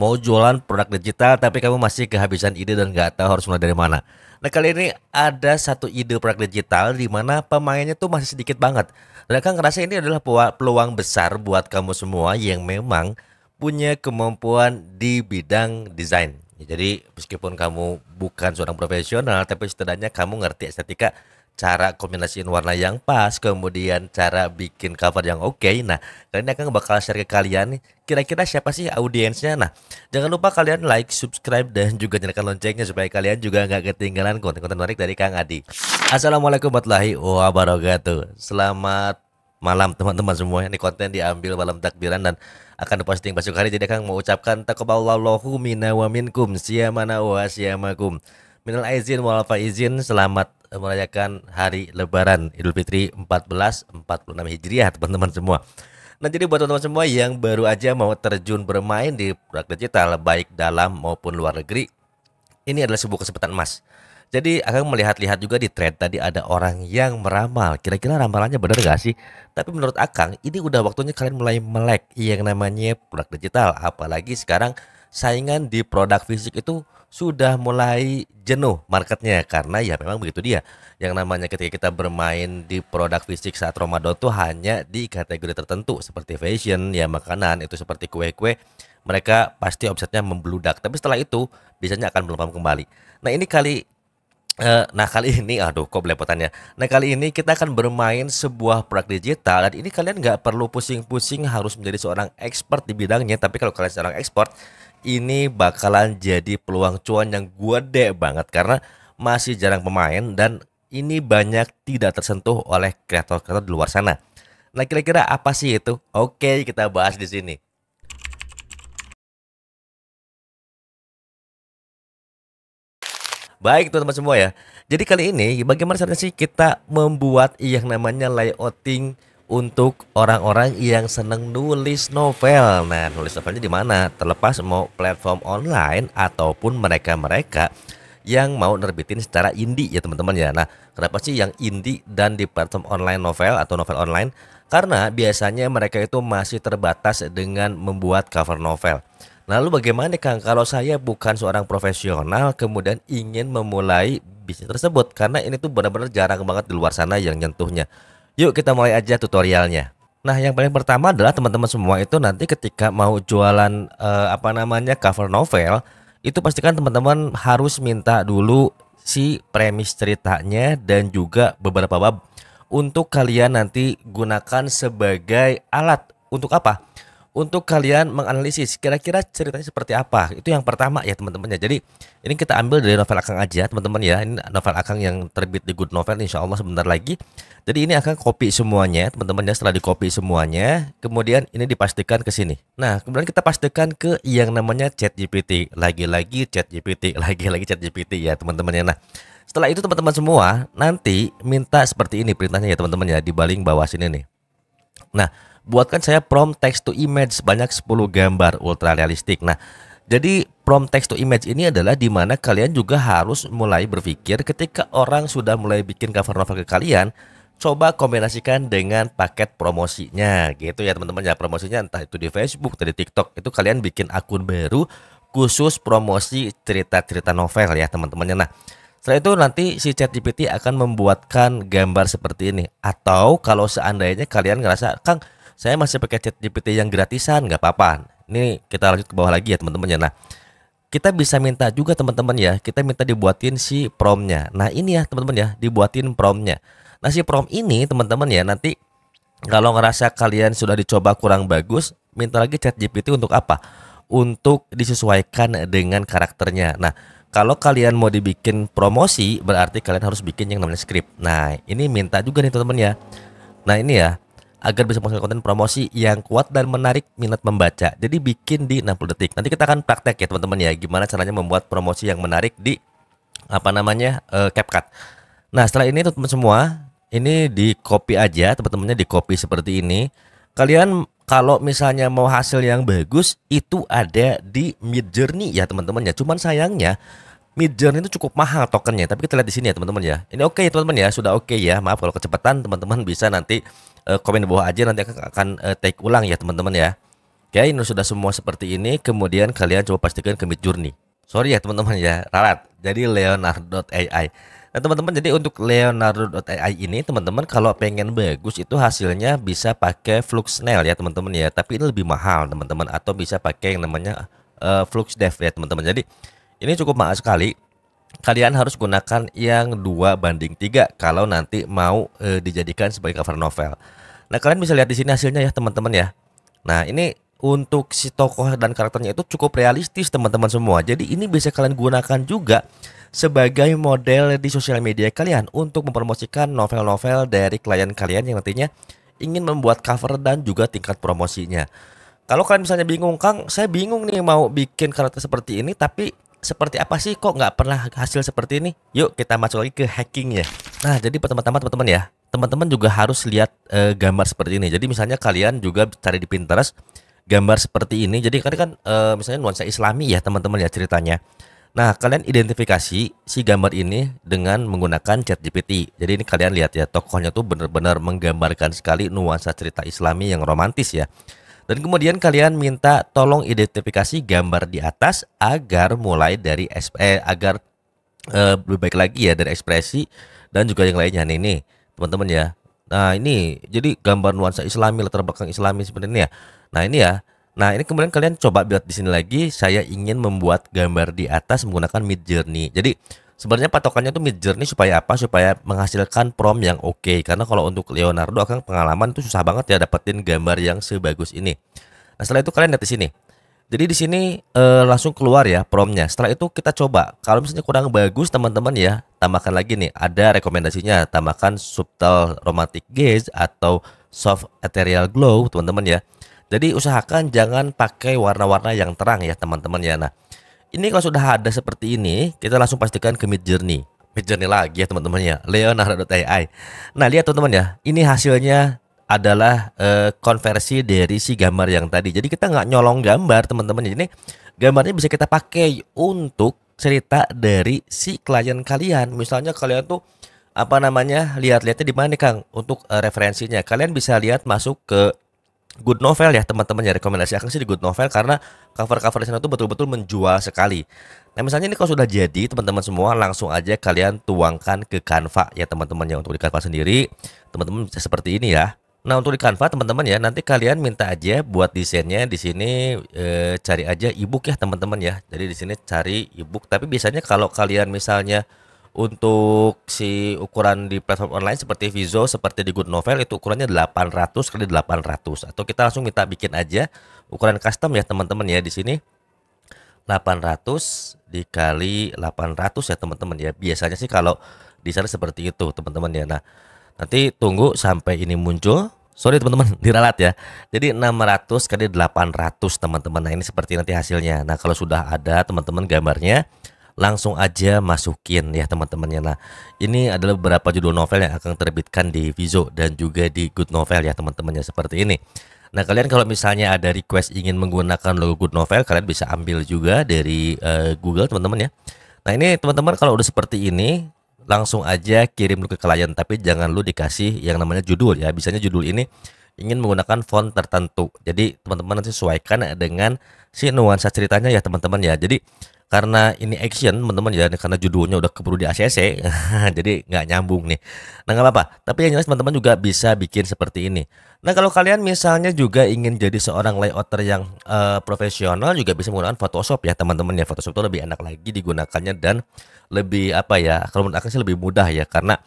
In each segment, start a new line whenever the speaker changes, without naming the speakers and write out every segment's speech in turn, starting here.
mau jualan produk digital tapi kamu masih kehabisan ide dan nggak tahu harus mulai dari mana. Nah kali ini ada satu ide produk digital di mana pemainnya tuh masih sedikit banget. Dan Kang ngerasa ini adalah peluang besar buat kamu semua yang memang punya kemampuan di bidang desain. Ya, jadi meskipun kamu bukan seorang profesional tapi setidaknya kamu ngerti estetika, cara kombinasiin warna yang pas, kemudian cara bikin cover yang oke. Nah, kali ini akan bakal share ke kalian nih, kira-kira siapa sih audiensnya. Nah, jangan lupa kalian like, subscribe, dan juga nyalakan loncengnya supaya kalian juga nggak ketinggalan konten-konten menarik dari Kang Adi. Assalamualaikum warahmatullahi wabarakatuh. Selamat malam teman-teman semua. Ini konten diambil malam takbiran dan akan diposting besok hari. Jadi Kang mau ucapkan taqabbalallahu minna wa minkum, siyamana wa siyamakum. Minal aizin wal faizin, selamat merayakan hari Lebaran Idul Fitri 1446 Hijriah teman-teman semua. Nah jadi buat teman-teman semua yang baru aja mau terjun bermain di produk digital baik dalam maupun luar negeri, ini adalah sebuah kesempatan emas. Jadi akan melihat-lihat juga di thread tadi ada orang yang meramal. Kira-kira ramalannya benar gak sih? Tapi menurut Akang ini udah waktunya kalian mulai melek yang namanya produk digital. Apalagi sekarang saingan di produk fisik itu sudah mulai jenuh marketnya. Karena ya memang begitu dia. Yang namanya ketika kita bermain di produk fisik saat Ramadan tuh hanya di kategori tertentu. Seperti fashion, ya makanan, itu seperti kue-kue. Mereka pasti omsetnya membludak. Tapi setelah itu biasanya akan melempem kembali. Nah ini kali ini, aduh kok belepotannya. Nah kali ini kita akan bermain sebuah produk digital dan ini kalian nggak perlu pusing-pusing harus menjadi seorang expert di bidangnya. Tapi kalau kalian seorang expert, ini bakalan jadi peluang cuan yang gede banget karena masih jarang pemain dan ini banyak tidak tersentuh oleh kreator-kreator di luar sana. Nah kira-kira apa sih itu? Oke kita bahas di sini. Baik teman-teman semua ya. Jadi kali ini bagaimana caranya sih kita membuat yang namanya layouting untuk orang-orang yang seneng nulis novel. Nah, nulis novelnya di mana? Terlepas mau platform online ataupun mereka-mereka yang mau nerbitin secara indie ya teman-teman ya. Nah, kenapa sih yang indie dan di platform online novel atau novel online? Karena biasanya mereka itu masih terbatas dengan membuat cover novel. Lalu bagaimana Kang kalau saya bukan seorang profesional kemudian ingin memulai bisnis tersebut karena ini tuh benar-benar jarang banget di luar sana yang nyentuhnya. Yuk kita mulai aja tutorialnya. Nah, yang paling pertama adalah teman-teman semua itu nanti ketika mau jualan cover novel, itu pastikan teman-teman harus minta dulu si premis ceritanya dan juga beberapa bab untuk kalian nanti gunakan sebagai alat untuk apa? Untuk kalian menganalisis kira-kira ceritanya seperti apa. Itu yang pertama ya teman-teman ya. Jadi ini kita ambil dari novel Akang aja teman-teman ya. Ini novel Akang yang terbit di Good Novel insya Allah sebentar lagi. Jadi ini akan copy semuanya teman-teman ya. Setelah di copy semuanya, kemudian ini dipastikan ke sini. Nah kemudian kita pastikan ke yang namanya ChatGPT. Lagi-lagi ChatGPT, lagi-lagi ChatGPT ya teman-teman ya. Nah setelah itu teman-teman semua nanti minta seperti ini perintahnya ya teman-teman ya. Di baling bawah sini nih. Nah, buatkan saya prompt text to image sebanyak 10 gambar ultra realistik. Nah, jadi prompt text to image ini adalah di mana kalian juga harus mulai berpikir ketika orang sudah mulai bikin cover novel ke kalian, coba kombinasikan dengan paket promosinya gitu ya teman-teman ya. Promosinya entah itu di Facebook atau di TikTok, itu kalian bikin akun baru khusus promosi cerita-cerita novel ya teman-temannya. Nah, setelah itu nanti si ChatGPT akan membuatkan gambar seperti ini. Atau kalau seandainya kalian ngerasa, Kang, saya masih pakai ChatGPT yang gratisan, nggak apa-apa. Ini kita lanjut ke bawah lagi ya teman-teman ya. Nah, kita bisa minta juga teman-teman ya, kita minta dibuatin si promptnya. Nah ini ya teman-teman ya, dibuatin promptnya. Nah si prompt ini teman-teman ya, nanti kalau ngerasa kalian sudah dicoba kurang bagus, minta lagi ChatGPT untuk apa? Untuk disesuaikan dengan karakternya. Nah, kalau kalian mau dibikin promosi, berarti kalian harus bikin yang namanya skrip. Nah, ini minta juga nih teman-teman ya. Nah, ini ya, agar bisa menghasilkan konten promosi yang kuat dan menarik minat membaca. Jadi bikin di 60 detik. Nanti kita akan praktek ya teman-teman ya, gimana caranya membuat promosi yang menarik di CapCut. Nah, setelah ini teman-teman semua, ini di copy aja, teman-temannya di copy seperti ini. Kalian kalau misalnya mau hasil yang bagus itu ada di Midjourney ya teman-teman ya. Cuman sayangnya Midjourney itu cukup mahal tokennya. Tapi kita lihat di sini ya teman-teman ya. Ini oke ya teman-teman ya, sudah oke ya. Maaf kalau kecepatan teman-teman bisa nanti komen di bawah aja, nanti akan take ulang ya teman-teman ya. Oke, ini sudah semua seperti ini. Kemudian kalian coba pastikan ke Midjourney. Sorry ya teman-teman ya, ralat. Jadi Leonardo.ai. Nah teman-teman, jadi untuk Leonardo.ai ini teman-teman kalau pengen bagus itu hasilnya bisa pakai Fluxnail ya teman-teman ya. Tapi ini lebih mahal teman-teman, atau bisa pakai yang namanya FluxDev ya teman-teman. Jadi ini cukup mahal sekali. Kalian harus gunakan yang 2:3 kalau nanti mau dijadikan sebagai cover novel. Nah kalian bisa lihat di sini hasilnya ya teman-teman ya. Nah ini untuk si tokoh dan karakternya itu cukup realistis teman-teman semua. Jadi ini bisa kalian gunakan juga sebagai model di sosial media kalian untuk mempromosikan novel-novel dari klien kalian yang nantinya ingin membuat cover dan juga tingkat promosinya. Kalau kalian misalnya bingung, Kang, saya bingung nih mau bikin karakter seperti ini, tapi seperti apa sih kok nggak pernah hasil seperti ini? Yuk kita masuk lagi ke hacking ya. Nah jadi pertama-tama teman-teman ya, teman-teman juga harus lihat gambar seperti ini. Jadi misalnya kalian juga cari di Pinterest gambar seperti ini. Jadi kan misalnya nuansa Islami ya teman-teman ya ceritanya. Nah kalian identifikasi si gambar ini dengan menggunakan ChatGPT. Jadi ini kalian lihat ya, tokohnya tuh benar-benar menggambarkan sekali nuansa cerita Islami yang romantis ya. Dan kemudian kalian minta tolong identifikasi gambar di atas agar mulai dari agar lebih baik lagi ya dari ekspresi dan juga yang lainnya nih teman-teman ya. Nah ini jadi gambar nuansa Islami, latar belakang Islami seperti ini ya. Nah ini ya. Nah ini kemudian kalian coba lihat di sini lagi. Saya ingin membuat gambar di atas menggunakan Midjourney. Jadi sebenarnya patokannya tuh Midjourney supaya apa? Supaya menghasilkan prompt yang oke. Karena kalau untuk Leonardo akan pengalaman itu susah banget ya dapetin gambar yang sebagus ini. Nah setelah itu kalian lihat di sini. Jadi di sini langsung keluar ya promnya. Setelah itu kita coba. Kalau misalnya kurang bagus teman-teman ya, tambahkan lagi nih. Ada rekomendasinya. Tambahkan subtle romantic gaze atau soft ethereal glow teman-teman ya. Jadi usahakan jangan pakai warna-warna yang terang ya teman-teman ya. Nah ini kalau sudah ada seperti ini, kita langsung pastikan ke Midjourney. Midjourney lagi ya teman-teman ya. Leonardo.ai. Nah lihat teman-teman ya. Ini hasilnya adalah konversi dari si gambar yang tadi. Jadi kita nggak nyolong gambar teman-teman. Ini gambarnya bisa kita pakai untuk cerita dari si klien kalian. Misalnya kalian tuh apa namanya lihat-lihatnya di mana nih Kang untuk referensinya. Kalian bisa lihat masuk ke Good Novel ya teman-teman ya, rekomendasi Akang sih di Good Novel karena cover-cover di sana tuh betul-betul menjual sekali. Nah misalnya ini kalau sudah jadi teman-teman semua langsung aja kalian tuangkan ke Canva ya teman-teman ya. Untuk di Canva sendiri teman-teman bisa seperti ini ya. Nah untuk di Canva teman-teman ya, nanti kalian minta aja buat desainnya di sini cari aja ebook ya teman-teman ya. Jadi di sini cari ebook. Tapi biasanya kalau kalian misalnya untuk si ukuran di platform online seperti Vizo, seperti di Good Novel itu ukurannya 800 kali 800. Atau kita langsung minta bikin aja ukuran custom ya teman-teman ya. Di sini 800 dikali 800 ya teman-teman ya. Biasanya sih kalau di sana seperti itu teman-teman ya. Nah nanti tunggu sampai ini muncul. Sorry teman-teman, diralat ya. Jadi 600 kali 800 teman-teman. Nah ini seperti nanti hasilnya. Nah kalau sudah ada teman-teman gambarnya, langsung aja masukin ya teman-temannya. Nah ini adalah beberapa judul novel yang akan terbitkan di Vizo dan juga di Good Novel ya teman-temannya seperti ini. Nah kalian kalau misalnya ada request ingin menggunakan logo Good Novel, kalian bisa ambil juga dari Google teman-teman ya. Nah ini teman-teman kalau udah seperti ini langsung aja kirim ke klien, tapi jangan lu dikasih yang namanya judul ya. Biasanya judul ini ingin menggunakan font tertentu. Jadi teman-teman nanti sesuaikan dengan si nuansa ceritanya ya teman-teman ya. Jadi karena ini action teman-teman ya, karena judulnya udah keburu di ACC jadi nggak nyambung nih. Nah nggak apa-apa, tapi yang jelas teman-teman juga bisa bikin seperti ini. Nah kalau kalian misalnya juga ingin jadi seorang layouter yang profesional, juga bisa menggunakan Photoshop ya teman-teman ya. Photoshop itu lebih enak lagi digunakannya dan lebih apa ya, kalau menurut aku sih lebih mudah ya, karena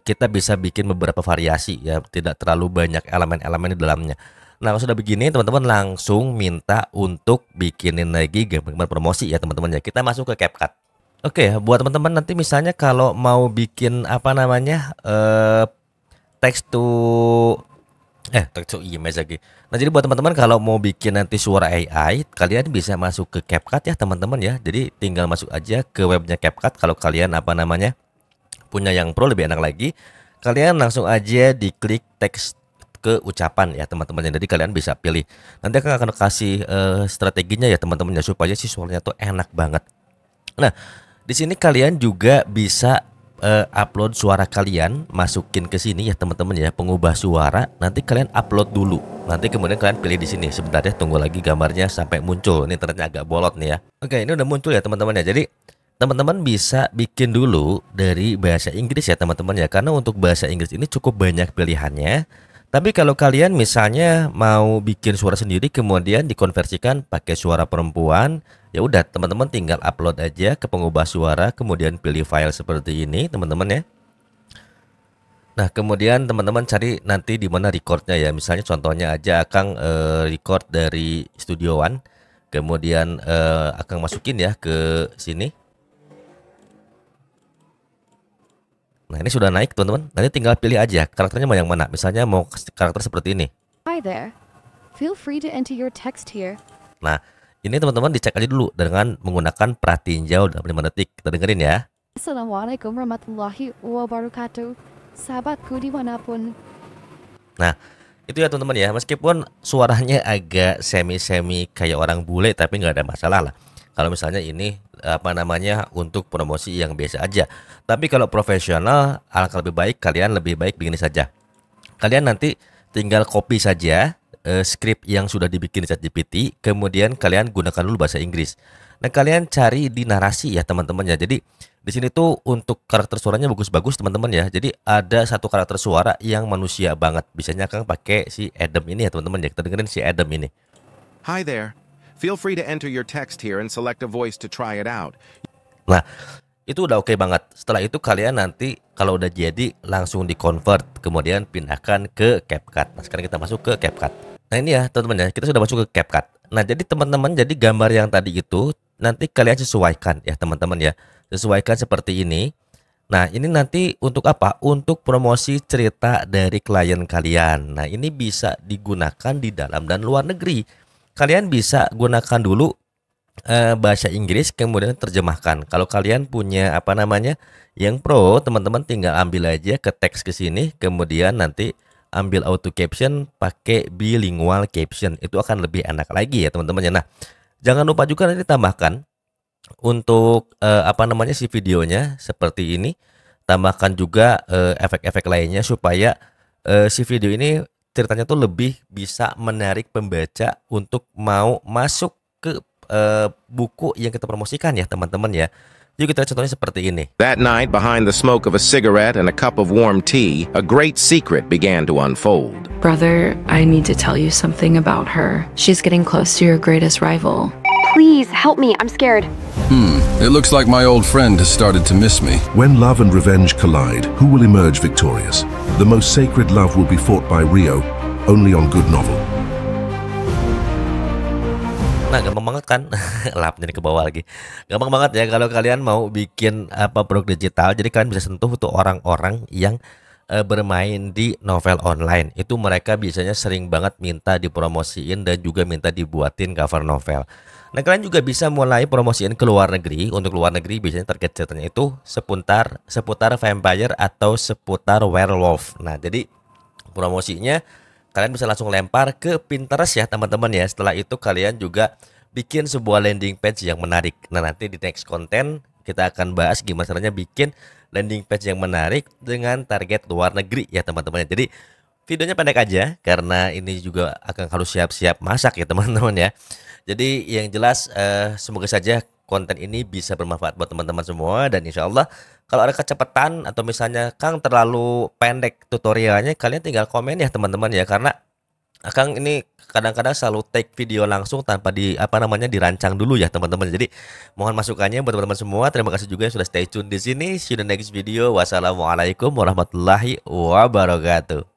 kita bisa bikin beberapa variasi ya, tidak terlalu banyak elemen-elemen di dalamnya. Nah kalau sudah begini teman-teman langsung minta untuk bikinin lagi gambar promosi ya teman-teman ya. Kita masuk ke CapCut. Oke, buat teman-teman nanti misalnya kalau mau bikin apa namanya text to image lagi. Nah jadi buat teman-teman kalau mau bikin nanti suara AI, kalian bisa masuk ke CapCut ya teman-teman ya. Jadi tinggal masuk aja ke webnya CapCut. Kalau kalian apa namanya punya yang pro lebih enak lagi, kalian langsung aja diklik text ke ucapan ya teman-teman. Jadi kalian bisa pilih. Nanti akan kasih strateginya ya teman-teman ya supaya si suaranya tuh enak banget. Nah, di sini kalian juga bisa upload suara kalian, masukin ke sini ya teman-teman ya, pengubah suara. Nanti kalian upload dulu. Nanti kemudian kalian pilih di sini. Sebentar ya, tunggu lagi gambarnya sampai muncul. Ini ternyata agak bolot nih ya. Oke, ini udah muncul ya teman-teman ya. Jadi teman-teman bisa bikin dulu dari bahasa Inggris ya teman-teman ya. Karena untuk bahasa Inggris ini cukup banyak pilihannya. Tapi kalau kalian misalnya mau bikin suara sendiri kemudian dikonversikan pakai suara perempuan, ya udah teman-teman tinggal upload aja ke pengubah suara, kemudian pilih file seperti ini teman-teman ya. Nah kemudian teman-teman cari nanti di mana recordnya ya. Misalnya contohnya aja Akang record dari Studio One, kemudian Akang masukin ya ke sini. Nah ini sudah naik teman-teman. Nanti tinggal pilih aja karakternya mau yang mana. Misalnya mau karakter seperti ini.
Hi there. Feel free to enter your text here.
Nah ini teman-teman dicek aja dulu dengan menggunakan pratinjau dalam 5 detik. Kita dengerin ya.
Assalamualaikum warahmatullahi wabarakatuh. Sahabatku dimanapun.
Nah itu ya teman-teman ya. Meskipun suaranya agak semi-semi kayak orang bule, tapi nggak ada masalah lah. Kalau misalnya ini untuk promosi yang biasa aja. Tapi kalau profesional, alangkah lebih baik kalian lebih baik begini saja. Kalian nanti tinggal copy saja skrip yang sudah dibikin di ChatGPT, kemudian kalian gunakan dulu bahasa Inggris. Nah, kalian cari di narasi ya teman-teman ya. Jadi di sini tuh untuk karakter suaranya bagus-bagus teman-teman ya. Jadi ada satu karakter suara yang manusia banget. Bisanya Kang pakai si Adam ini ya teman-teman ya. Kita dengerin si Adam ini.
Hi there. Feel free to enter your text here and select a voice to try it out.
Nah, itu udah oke banget. Setelah itu kalian nanti kalau udah jadi langsung di-convert, kemudian pindahkan ke CapCut. Nah, sekarang kita masuk ke CapCut. Nah, ini ya, teman-teman ya, kita sudah masuk ke CapCut. Nah, jadi teman-teman, jadi gambar yang tadi itu nanti kalian sesuaikan ya, teman-teman ya. Sesuaikan seperti ini. Nah, ini nanti untuk apa? Untuk promosi cerita dari klien kalian. Nah, ini bisa digunakan di dalam dan luar negeri. Kalian bisa gunakan dulu bahasa Inggris kemudian terjemahkan. Kalau kalian punya yang pro, teman-teman tinggal ambil aja ke teks ke sini, kemudian nanti ambil auto caption pakai bilingual caption. Itu akan lebih enak lagi ya teman-teman ya. Nah, jangan lupa juga nanti tambahkan untuk si videonya seperti ini. Tambahkan juga efek-efek lainnya supaya si video ini ceritanya tuh lebih bisa menarik pembaca untuk mau masuk ke buku yang kita promosikan ya teman-teman ya. Yuk kita contohnya seperti ini.
That night, behind the smoke of a cigarette and a cup of warm tea, a great secret began to unfold.
Brother, I need to tell you something about her. She's getting close to your greatest rival.
Please help me, I'm scared.
It looks like my old friend has started to miss me.
When love and revenge collide, who will emerge victorious? The most sacred love will be fought by Rio, only on Good Novel.
Nah, gampang banget kan? Lap jadi ke bawah lagi. Gampang banget ya kalau kalian mau bikin produk digital. Jadi kalian bisa sentuh tuh orang-orang yang bermain di novel online. Itu mereka biasanya sering banget minta dipromosiin dan juga minta dibuatin cover novel. Nah, kalian juga bisa mulai promosiin ke luar negeri. Untuk luar negeri biasanya target ceritanya itu seputar vampire atau seputar werewolf. Nah, jadi promosinya kalian bisa langsung lempar ke Pinterest ya teman-teman ya. Setelah itu kalian juga bikin sebuah landing page yang menarik. Nah, nanti di next konten kita akan bahas gimana caranya bikin landing page yang menarik dengan target luar negeri ya teman-teman. Jadi videonya pendek aja karena ini juga akan harus siap-siap masak ya teman-teman ya. Jadi yang jelas semoga saja konten ini bisa bermanfaat buat teman-teman semua. Dan insya Allah kalau ada kecepatan atau misalnya Kang terlalu pendek tutorialnya, kalian tinggal komen ya teman-teman ya. Karena Kang ini kadang-kadang selalu take video langsung tanpa dirancang dulu ya teman-teman. Jadi mohon masukannya buat teman-teman semua. Terima kasih juga yang sudah stay tune di sini. See you in the next video. Wassalamualaikum warahmatullahi wabarakatuh.